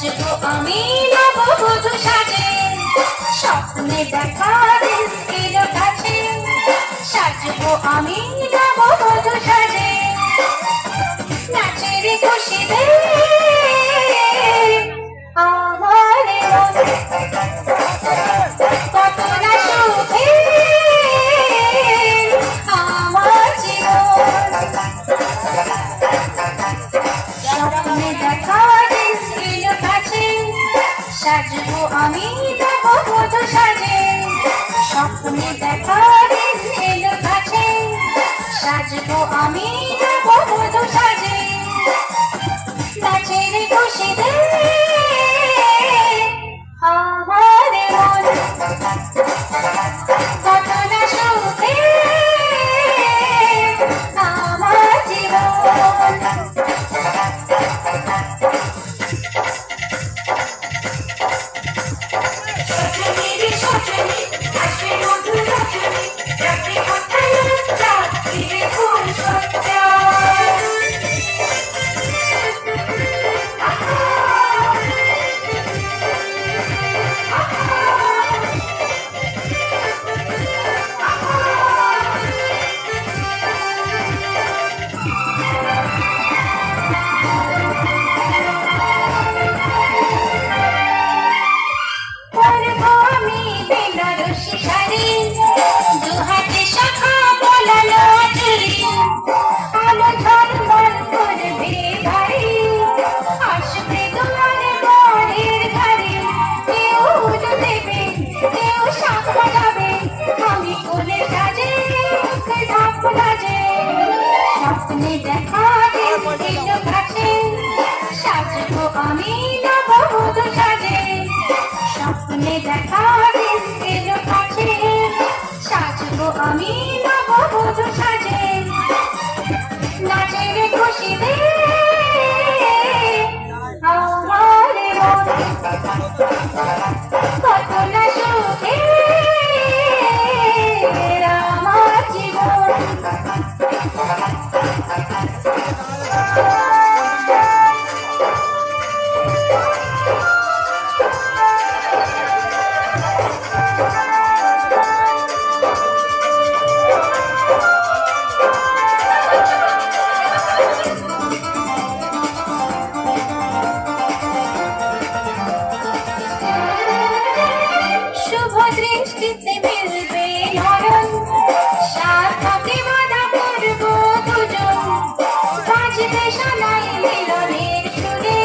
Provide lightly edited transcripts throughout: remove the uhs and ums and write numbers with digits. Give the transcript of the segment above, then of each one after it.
সাজবো আমি নববধূ সাজে, স্বপ্নে দেখা দিন এলো কাছে। সাজবো আমি নববধূ সাজে, নাচের খুশিতে আমার কত না সুখে আমার জীবন। স্বপ্নে দেখা দিন এলো কাছে, সাজবো আমি নববধূ সাজে, স্বপ্নে দেখা দিন এলো কাছে। সাজবো আমি নববধূ সাজে, নাচের খুশিতে আমার মন কত না সুখে আমার জীবন। স্বপ্নে দেখা দিন এলো কাছে, সাজবো আমি নববধূ সাজে, স্বপ্নে দেখা দিন এলো কাছে। সাজবো আমি নববধূ সাজে, নাচের খুশিতে আমার মন কত না সুখে আমার জীবন। শুভ দৃষ্টিতে মিলবে নয়ন, সার্থকে বাধা করব দুজন, বাজবে শোনাই মিলনের সুরে,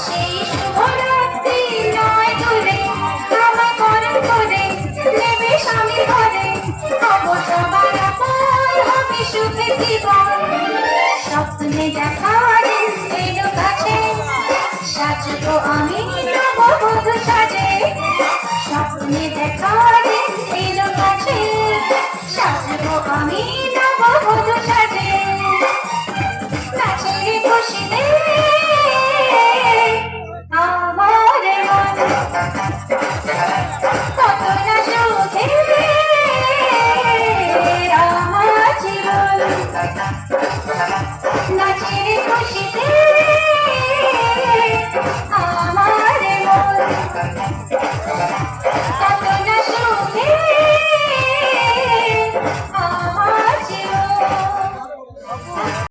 সেই শুভ রাত্রি নয় দূরে। আমার করণ করে নেবে স্বামী ঘরে, হব সবার আপন, হবে সুখের জীবন। স্বপ্নে দেখা দিন এলো কাছে, সাজবো আমি নববধূ সাজে, স্বপ্নে দেখা দিন এলো কাছে। সাজবো আমি নববধূ সাজে, নাচের খুশিতে আমার মন কত না সুখে আমার জীবন। নাচের খুশিতে আমার মন